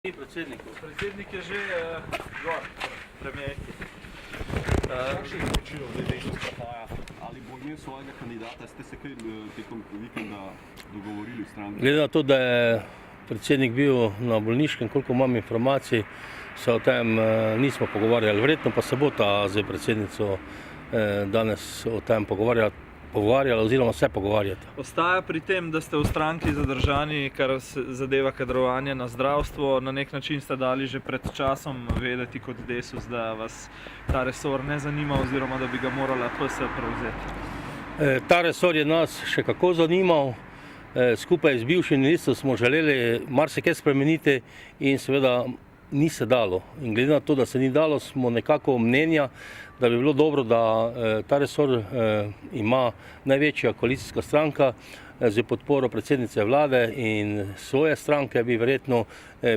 Predsednik je že gor, premijerki. Kakšno je poročilo glede izstopaja? Ali bo imel svojega kandidata? Ste se kaj tekom vikenda dogovorili v stranki? Glede na to, da je predsednik bil na bolniškem, koliko imam informacij, se o tem nismo pogovarjali. Verjetno pa se bo ta z predsednico danes o tem pogovarjala oziroma se pogovarjati. Ostaja pri tem, da ste v stranki zadržani, kar zadeva kadrovanje na zdravstvo. Na nek način ste dali že pred časom vedeti kot Desus, da vas ta resor ne zanima oziroma da bi ga morala PS prevzeti. Ta resor je nas še kako zanimal. Skupaj z bivšim ministrom smo želeli marsikaj spremeniti in seveda ni se dalo. In glede na to, da se ni dalo, smo nekako mnenja, da bi bilo dobro, da ta resor ima največja koalicijska stranka z podporo predsednice vlade in svoje stranke bi verjetno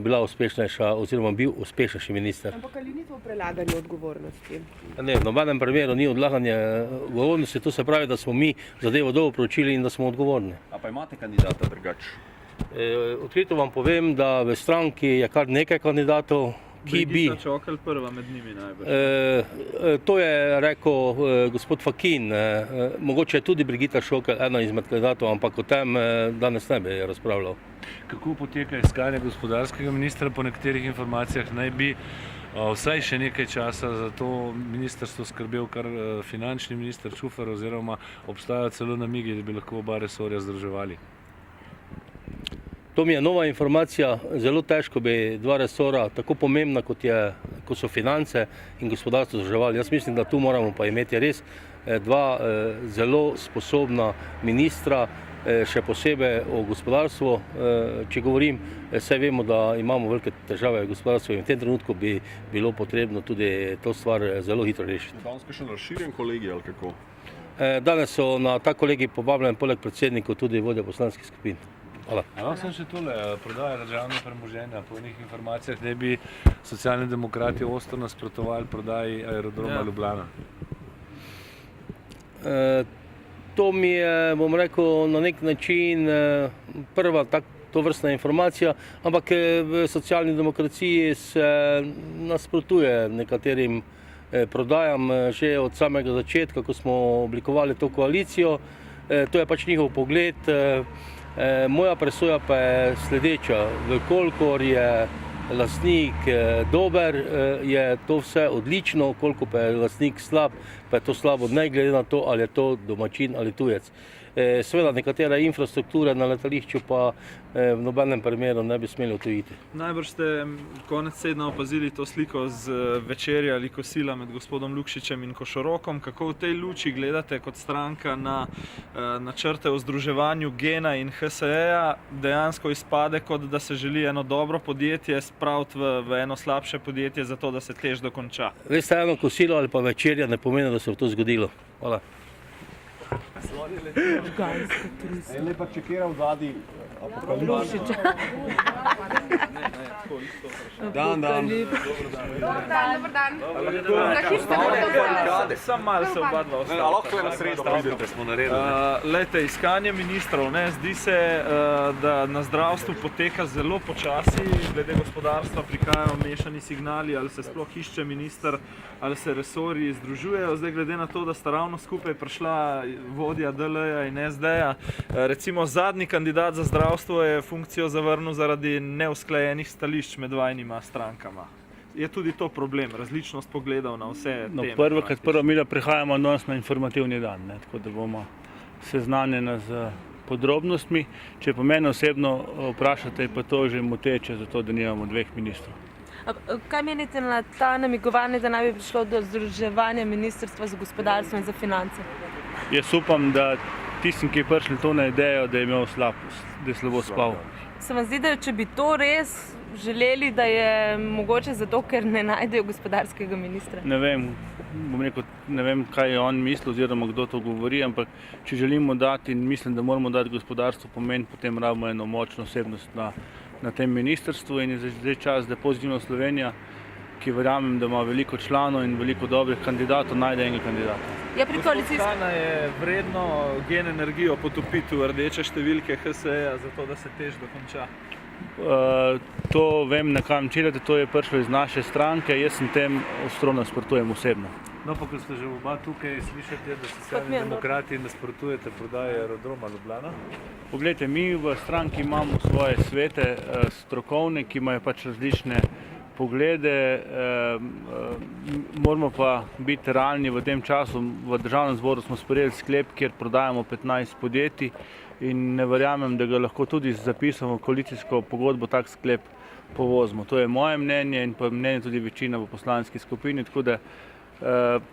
bila uspešnejša oziroma bil uspešnejši minister. Ampak ali ni to prelaganje odgovornosti? Ne, v nobenem primeru ni odlaganje odgovornosti, to se pravi, da smo mi zadevo dobro proučili in da smo odgovorni. A pa imate kandidata drugače? Odkrito vam povem, da v stranki je kar nekaj kandidatov, ki bi... Brigitta Čokl prva med njimi najbolj. To je rekel gospod Fakin. Mogoče je tudi Brigitta Čokl ena izmed kandidatov, ampak o tem danes ne bi razpravljal. Kako poteka iskanje gospodarskega ministra? Po nekaterih informacijah naj bi vsaj še nekaj časa za to ministrstvo skrbel kar finančni minister Čufer oziroma obstajajo celo namigi, da bi lahko oba resorja združevali. To mi je nova informacija. Zelo težko bi dva resora, tako pomembna kot so finance in gospodarstvo, združevali. Jaz mislim, da tu moramo pa imeti res dva zelo sposobna ministra, še posebej o gospodarstvu. Če govorim, vse vemo, da imamo velike težave v gospodarstvu in v tem trenutku bi bilo potrebno tudi to stvar zelo hitro rešiti. Danes še razširjen kolegij ali kako? Danes so na ta kolegij povabljeni poleg predsednikov tudi vodja poslanskih skupin. Hvala. Sem še tole, prodaja državne premoženja. Po enih informacijah ne bi socialni demokrati ostro nasprotovali prodaji Aerodroma Ljubljana. To mi je, bom rekel, na nek način prva tovrstna informacija, ampak v socialni demokraciji se nasprotuje nekaterim prodajam že od samega začetka, ko smo oblikovali to koalicijo. To je pač njihov pogled. Moja presoja pa je sledeča. Kolikor je lastnik dober, je to vse odlično, koliko pa je lastnik slab, pa je to slabo, ne glede na to, ali je to domačin ali tujec. Seveda nekatere infrastrukture na letališču pa v nobenem primeru ne bi smeli odtujiti. Najbrž ste konec tedna opazili to sliko z večerja ali kosila med gospodom Lukšičem in Košorokom. Kako v tej luči gledate kot stranka na načrte o združevanju Gena in HSE-ja? Dejansko izpade, kot da se želi eno dobro podjetje spraviti v eno slabše podjetje, zato da se TEŠ dokonča. Veste, eno kosilo ali pa večerja ne pomeni, da se bo to zgodilo. Hvala. Lepa čekira v zadnji Lukšiča. Dan. Dobar dan. Sam malo se oba dva ostala. Lahko je na sredstvo vidite, smo naredili. Lejte, iskanje ministrov, zdi se, da na zdravstvu poteka zelo počasi, glede gospodarstva prihajajo mešani signali, ali se sploh išče minister, ali se resorji združujejo. Zdaj, glede na to, da sta ravno skupaj prišla vodja DL-ja in SD-ja, recimo zadnji kandidat za zdravstvo je funkcijo zavrnil zaradi neusklajenih stališč med vajnima strankama. Je tudi to problem, različnost pogledov na vse teme? Prvo mi prihajamo danes na informativni dan, tako da bomo seznanjeni z podrobnostmi. Če pa mene osebno vprašate, pa to že moteče, zato da nimamo dveh ministrov. Kaj menite na ta namigovanje, da naj bi prišlo do združevanja ministrstva za gospodarstvo in za finance? Jaz upam, da tistim, ki je prišli to na idejo, da je imel slabo spal. Se vam zdi, da če bi to res želeli, da je mogoče zato, ker ne najdejo gospodarskega ministra? Ne vem, ne vem, kaj je on mislil oziroma kdo to govori, ampak če želimo dati in mislim, da moramo dati gospodarstvo pomen, potem rabimo eno močno osebnost na tem ministrstvu in je zdaj čas, da Pozitivna Slovenija, ki verjamem, da ima veliko članov in veliko dobrih kandidatov, najde enega kandidata. Gospod je vredno Gen energijo potopiti v rdeče številke HSE-ja, zato da se TEŠ dokonča? To vem, na kam ciljate, to je prišlo iz naše stranke, jaz sem tem ostro nasprotujem osebno. No, pa ko ste že oba tukaj, slišite, da Socialni demokrati nasprotujete prodaji Aerodroma Ljubljana? Poglejte, mi v stranki imamo svoje svete, strokovne, ki imajo pač različne poglede, moramo pa biti realni v tem času. V Državnem zboru smo sprejeli sklep, kjer prodajamo 15 podjetij in ne verjamem, da ga lahko tudi zapisamo v koalicijsko pogodbo, tak sklep povozimo. To je moje mnenje in pa mnenje tudi večina v poslanski skupini, tako da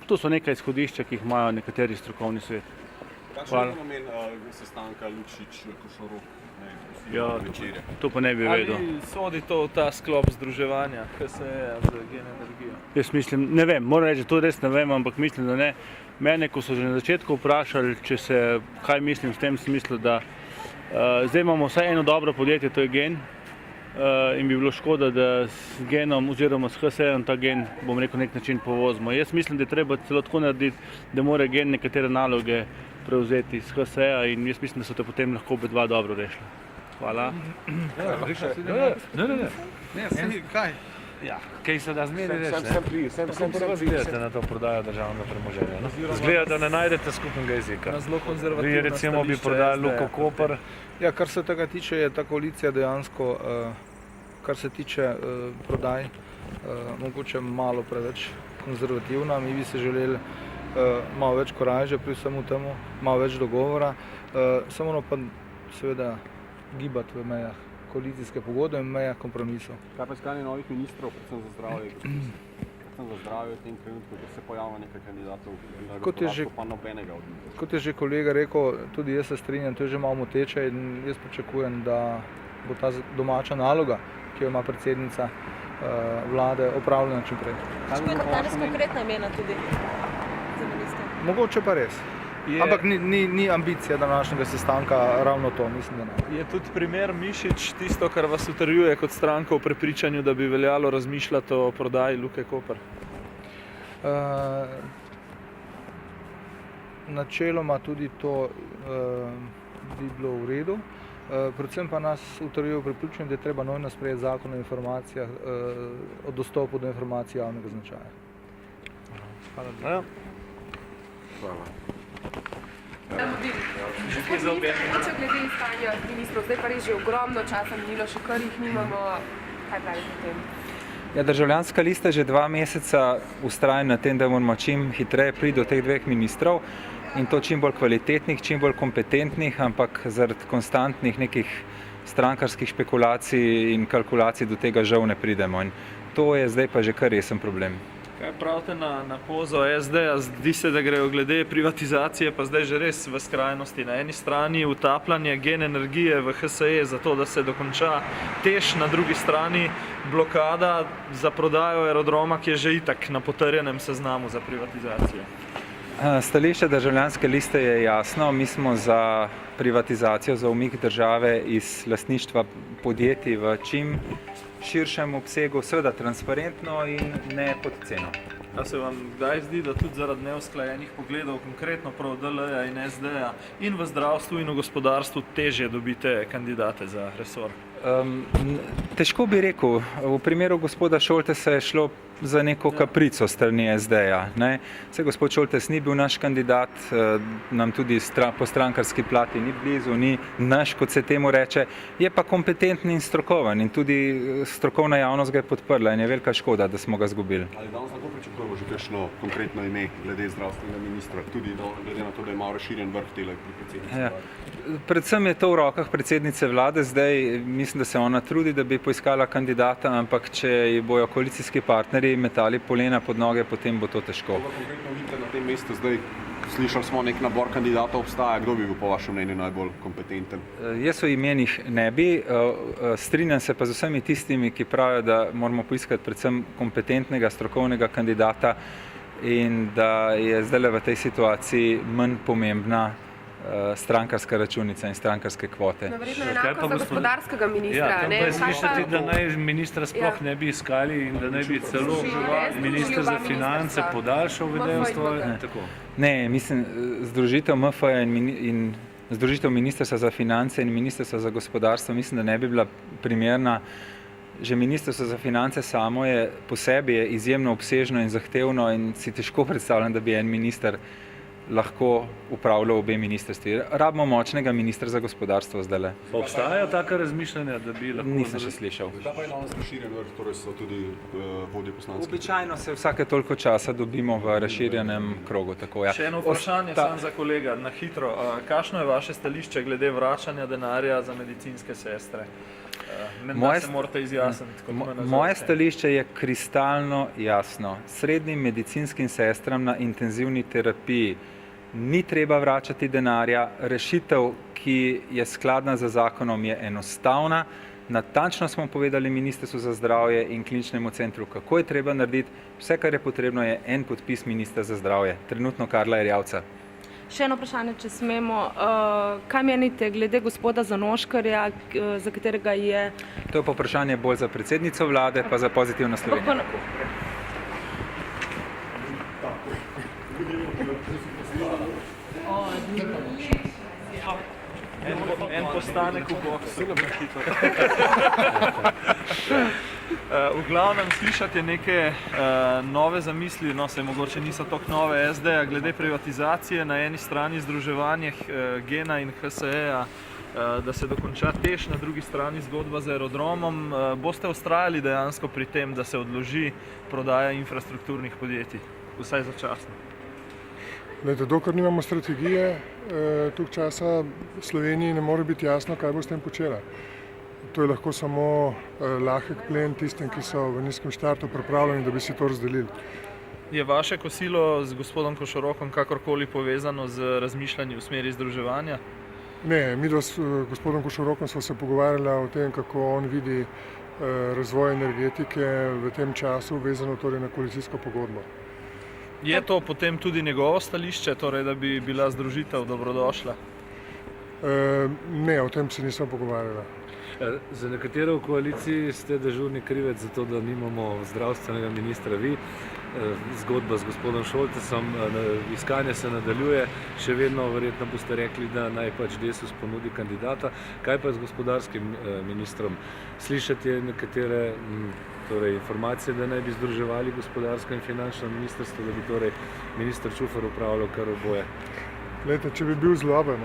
to so neka izhodišča, ki jih imajo nekateri strokovni svet. Kakšen je namen sestanka Lukšič-Košorok? Ja, to pa ne bi vedel. Ali sodi to v ta sklop združevanja HSE z Gen Energijo? Jaz mislim, ne vem, moram reči, to res ne vem, ampak mislim, da ne. Mene, ko so že na začetku vprašali, kaj mislim v tem smislu, da zdaj imamo vsaj eno dobro podjetje, to je Gen, in bi bilo škoda, da s Genom oziroma s HSE-om ta Gen, bom rekel, nek način povozimo. Jaz mislim, da je treba celo tako narediti, da mora Gen nekatere naloge prevzeti z HSE-a in jaz mislim, da so te potem lahko oba dva dobro rešili. Hvala. Kaj? Ja, kaj se da zmeri reči, ne? Kako gledate na to prodajo državnega premoženja? Zgleda, da ne najdete skupnega jezika. Vi recimo bi prodali Luko Koper. Ja, kar se tega tiče, je ta koalicija dejansko, kar se tiče prodaj, mogoče malo preveč konzervativna. Mi bi se želeli malo več korajže pri vsemu temu, malo več dogovora, samo pa seveda gibati v mejah koalicijske pogodbe in mejah kompromisov. Kaj pa iskanje novih ministrov, predvsem za zdravje? Predvsem za zdravje v tem trenutku, da se pojavlja nekaj kandidatov, pa nobenega od njih. Kot je že kolega rekel, tudi jaz se strinjam, to je že malo moteče in jaz pričakujem, da bo ta domača naloga, ki jo ima predsednica vlade, opravljena čim prej. Kako je danes konkretna imena tudi za ministra? Mogoče pa res. Ampak ni ambicija današnjega sestanka ravno to, mislim, da ne. Je tudi primer Mišič tisto, kar vas utrjuje kot stranko v prepričanju, da bi veljalo razmišljati o prodaji Luke Koper? Načeloma tudi to bi bilo v redu. Predvsem pa nas utrjuje v prepričanju, da je treba nujno sprejeti zakon o informacijah, o dostopu do informacij javnega značaja. Hvala. Mogoče glede iskanja ministrov, zdaj pa res že ogromno časa minilo, še kar jih nimamo, kaj pravite o tem? Ja, Državljanska lista že 2 meseca vztraja na tem, da moramo čim hitreje priti do teh 2 ministrov in to čim bolj kvalitetnih, čim bolj kompetentnih, ampak zaradi konstantnih nekih strankarskih špekulacij in kalkulacij do tega žal ne pridemo. In to je zdaj pa že kar resen problem. Kaj pravite na pozo SD-ja? Zdi se, da grejo glede privatizacije pa zdaj že res v skrajnosti. Na eni strani utapljanje Gen Energije v HSE za to, da se dokonča TEŠ, na drugi strani blokada za prodajo Aerodroma, ki je že itak na potrjenem seznamu za privatizacijo. Stališče Državljanske liste je jasno. Mi smo za privatizacijo, za umik države iz lastništva podjetij v čim širšem obsegu, seveda transparentno in ne pod ceno. A se vam kdaj zdi, da tudi zaradi neusklajenih pogledov, konkretno prav DL-ja in SD-ja in v zdravstvu in v gospodarstvu težje dobite kandidate za resor? Težko bi rekel. V primeru gospoda Šoltesa je šlo za neko kaprico strani SD-ja. Saj gospod Šoltes ni bil naš kandidat, nam tudi po strankarski plati ni blizu, ni naš, kot se temu reče, je pa kompetentni in strokoven in tudi strokovna javnost ga je podprla in je velika škoda, da smo ga izgubili. Ali danes lahko pričakujemo že kakšno konkretno ime glede zdravstvenega ministra, tudi glede na to, da je malo razširjen vrh tele pri predsednici vlade? Predvsem je to v rokah predsednice vlade, zdaj mislim, da se ona trudi, da bi poiskala kandidata, ampak če ji bojo koalicijski partnerji metali polena pod noge, potem bo to težko. Kako konkretno vidite na tem mestu zdaj? Slišali smo, nek nabor kandidatov obstaja. Kdo bi bil po vašem mnenju najbolj kompetenten? Jaz o imenih ne bi. Strinjam se pa z vsemi tistimi, ki pravijo, da moramo poiskati predvsem kompetentnega, strokovnega kandidata in da je zdaj v tej situaciji manj pomembna strankarska računica in strankarske kvote. No, verjetno enako za gospodarskega ministra. Ja, tam pa je slišati, da naj ministra sploh ne bi iskali in da naj bi celo minister za finance podaljšal vedejevstvo. Ne, mislim, združitev MF-ja in združitev Ministrstva za finance in Ministrstva za gospodarstvo mislim, da ne bi bila primerna. Že Ministrstvo za finance samo je po sebi je izjemno obsežno in zahtevno in si težko predstavljam, da bi en minister lahko upravljal obe ministrstvi. Rabimo močnega ministra za gospodarstvo zdajle. Obstajajo taka razmišljanja, da bi lahko... Nisem še slišal. Zdaj pa je danes razširjen vrh, torej so tudi vodje poslanskih. Običajno se vsake toliko časa dobimo v razširjenem krogu. Tako, ja. Še eno vprašanje sam za kolega, na hitro. Kakšno je vaše stališče glede vračanja denarja za medicinske sestre? Menda se morate izjasniti. Moje stališče je kristalno jasno. Srednjim medicinskim sestram na intenzivni terapiji ni treba vračati denarja. Rešitev, ki je skladna z zakonom, je enostavna. Natančno smo povedali Ministrstvu za zdravje in Kliničnemu centru, kako je treba narediti. Vse, kar je potrebno, je en podpis ministra za zdravje, trenutno Karla Erjavca. Še eno vprašanje, če smemo. Kaj menite glede gospoda Zanoškarja, za katerega je... To je pa vprašanje bolj za predsednico vlade, pa za Pozitivno Slovenijo. En postanek v boksu. V glavnem slišati neke nove zamisli, no se mogoče niso tako nove SD-ja, glede privatizacije, na eni strani združevanje Gena in HSE-ja, da se dokonča TEŠ, na drugi strani zgodba z aerodromom. Boste vztrajali dejansko pri tem, da se odloži prodaja infrastrukturnih podjetij, vsaj začasno? Dokler nimamo strategije, toliko časa Sloveniji ne more biti jasno, kaj bo s tem počela. To je lahko samo lahek plen tistim, ki so v nizkem štartu pripravljeni, da bi si to razdelili. Je vaše kosilo z gospodom Košorokom kakorkoli povezano z razmišljanjem v smeri združevanja? Ne, mi s gospodom Košorokom smo se pogovarjali o tem, kako on vidi razvoj energetike v tem času, vezano torej na koalicijsko pogodbo. Je to potem tudi njegovo stališče, torej da bi bila združitev dobrodošla? Ne, o tem se nismo pogovarjali. Za nekatere v koaliciji ste dežurni krivec za to, da nimamo zdravstvenega ministra vi. Zgodba z gospodom Šoltesom, iskanje se nadaljuje, še vedno verjetno boste rekli, da naj pač Desus ponudi kandidata. Kaj pa z gospodarskim ministrom? Slišati nekatere informacije, da naj bi združevali gospodarsko in finančno ministrstvo, da bi torej minister Čufer upravljal kar oboje? Glejte, če bi bil zloben,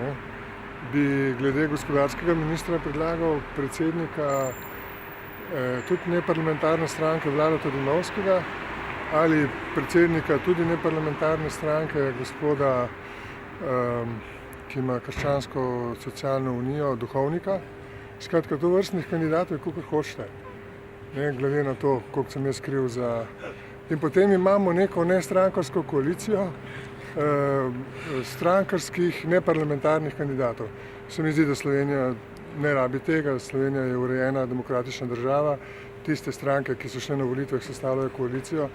bi glede gospodarskega ministra predlagal predsednika tudi neparlamentarne stranke Vlada Todinovskega ali predsednika tudi neparlamentarne stranke gospoda, ki ima Krščansko socialno unijo, Duhovnika. Skratka, tovrstnih kandidatov je kolikor hočete. Glede na to, koliko sem jaz kriv za... In potem imamo neko nestrankarsko koalicijo strankarskih neparlamentarnih kandidatov. Se mi zdi, da Slovenija ne rabi tega, Slovenija je urejena demokratična država, tiste stranke, ki so šle na volitvah, sestavljajo koalicijo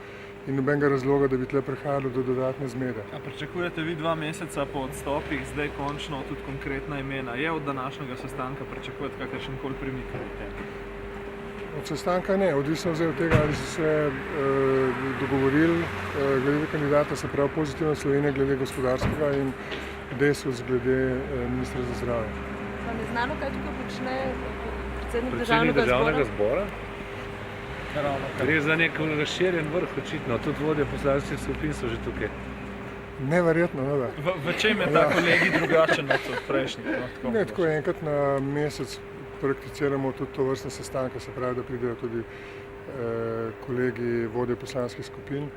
in nobenega razloga, da bi tle prihajalo do dodatne zmede. A pričakujete vi 2 meseca po odstopih, zdaj končno tudi konkretna imena? Je od današnjega sestanka pričakujete kakršenkoli premik v tem? Od sestanka ne, odvisno zdaj od tega, ali so se dogovorili glede kandidata, se pravi Pozitivna Slovenija glede gospodarskega in Desus glede ministra za zdravje. Vam je znano, kaj tukaj počne predsednik državnega zbora? Gre za nek razširjen vrh, očitno. Tudi vodje poslanskih skupin so že tukaj. Neverjetno, ne da. V čem je ta kolegi drugačen od prejšnjih? Ne, tako enkrat na mesec prakticiramo tudi to vrstne sestanke, se pravi, da pridejo tudi kolegi vodje poslanskih skupin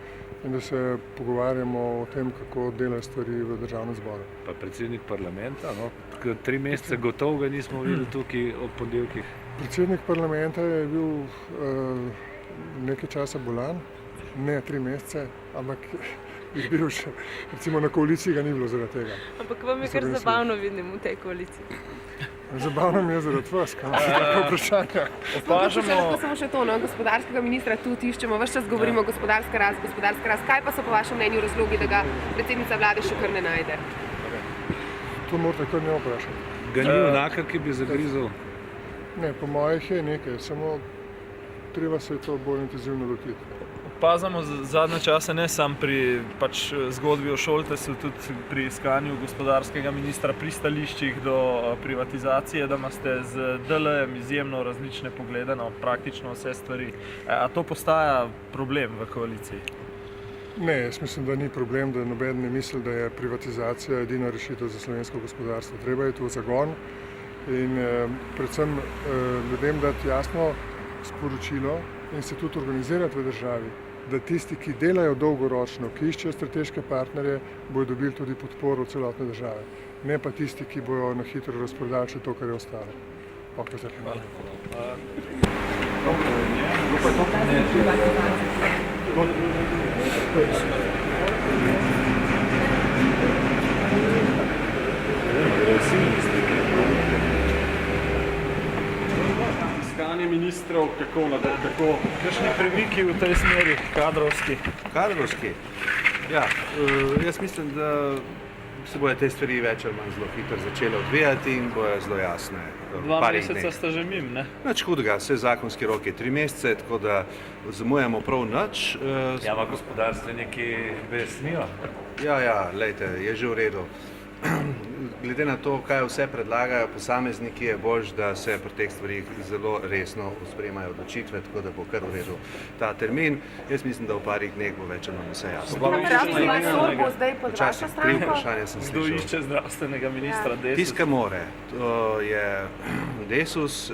in da se pogovarjamo o tem, kako delajo stvari v državnem zboru. Pa predsednik parlamenta, 3 mesece gotovo ga nismo videli tukaj ob ponedeljkih. Predsednik parlamenta je bil nekaj časa bolan, ne 3 mesece, ampak je bil še, recimo na koaliciji ga ni bilo zaradi tega. Ampak vam je kar zabavno vidim v tej koaliciji. Zabavno mi je zaradi vas, kaj imate tako vprašanja. Lahko samo še to, gospodarskega ministra tudi iščemo, ves čas govorimo gospodarska rast. Kaj pa so po vašem mnenju razlogi, da ga predsednica vlade še kar ne najde? To morate kar ne vprašati. Ga ni onaka, ki bi zagrizel? Ne, po mojih je nekaj, samo treba se je to bolj intenzivno lotiti. opazamo zadnje čase ne samo pri zgodbi o Šoltesu, tudi pri iskanju gospodarskega ministra, pri stališčih do privatizacije, da imate z DL-jem izjemno različne poglede na praktično vse stvari. A to postaja problem v koaliciji? Ne, jaz mislim, da ni problem, da noben ne misli, da je privatizacija edina rešitev za slovensko gospodarstvo. Treba je to zagon in predvsem ljudem dati jasno sporočilo in se tudi organizirati v državi, da tisti, ki delajo dolgoročno, ki iščejo strateške partnerje, bodo dobili tudi podporo celotne države. Ne pa tisti, ki bojo na hitro razprodali še to, kar je ostalo. Iskanje ministrov, kako? Kakšni premiki v tej smeri, kadrovski? Kadrovski? Ja, jaz mislim, da se bojo te stvari več ali manj zelo hitro začele odvijati in bojo zelo jasne. 2 meseca sta že mimo, ne? Nič hudega, vse zakonski rok je 3 mesece, tako da zamujamo prav nič. Ja, pa gospodarstveniki besnijo. Ja, lejte, je že v redu. Glede na to, kaj vse predlagajo posamezniki, je bolj, da se pri teh stvarih zelo resno sprejemajo odločitve, tako da bo kar v redu ta termin. Jaz mislim, da v parih dneh bo več ali manj vse jasno. Bo zdaj pod vašo stranko? Vprašanje sem Kdo slišal. išče zdravstvenega ministra? Desus? Tiska more, to je Desus,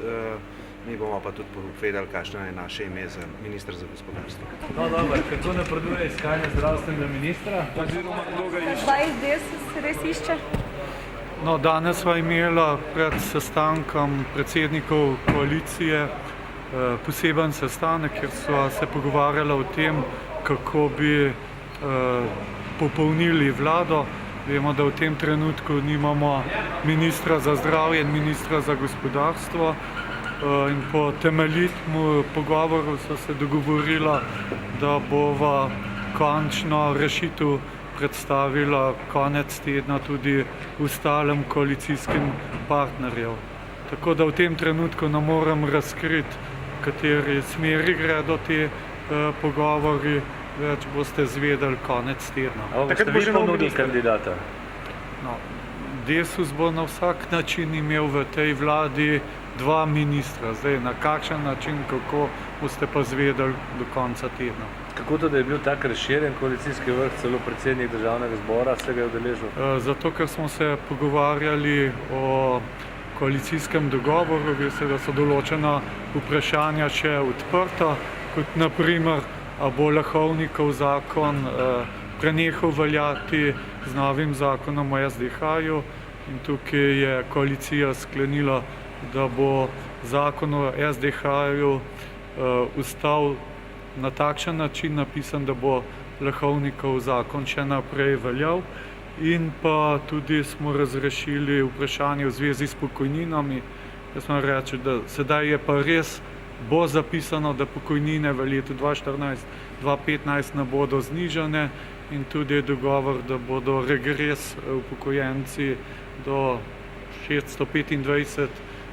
mi bomo pa tudi povedali, kakšno je naše ime za ministra za gospodarstvo. No, dobro, kako napreduje iskanje zdravstvenega ministra? Oziroma, kdo ga išče? Zdaj Desus res išče? No, danes sva imela pred sestankom predsednikov koalicije poseben sestanek, kjer sva se pogovarjala o tem, kako bi popolnili vlado. Vemo, da v tem trenutku nimamo ministra za zdravje in ministra za gospodarstvo. In po temeljitem pogovoru so se dogovorila, da bova končno rešitev predstavila konec tedna tudi ostalim koalicijskim partnerjev. Tako da v tem trenutku ne morem razkriti, v kateri smeri gredo te pogovori, več boste zvedeli konec tedna. Boste vi ponudili kandidata? No, Desus bo na vsak način imel v tej vladi 2 ministra. Zdaj, na kakšen način, kako boste pa zvedeli do konca tedna. Kako to, da je bil tak razširjen koalicijski vrh, celo predsednik državnega zbora se ga je udeležil? Zato, ker smo se pogovarjali o koalicijskem dogovoru, veste, da so določena vprašanja še odprta, kot naprimer, a bo Lahovnikov zakon prenehal veljati z novim zakonom o SDH-ju in tukaj je koalicija sklenila, da bo zakon o SDH-ju ostal na takšen način napisan, da bo Lahovnikov zakon še naprej veljal in pa tudi smo razrešili vprašanje v zvezi s pokojninami. Jaz moram reči, da sedaj je pa res bo zapisano, da pokojnine v letu 2014-2015 ne bodo znižane in tudi je dogovor, da bodo regres upokojenci do 625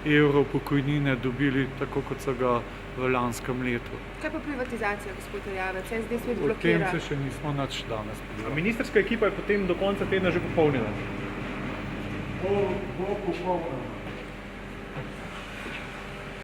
evrov pokojnine dobili tako, kot so ga v lanskem letu. Kaj pa privatizacija, gospod Erjavec? SD svet O tem blokira. se še nismo nič danes povedali. Ministrska ekipa je potem do konca tedna že popolnjena. Bo popolnjena.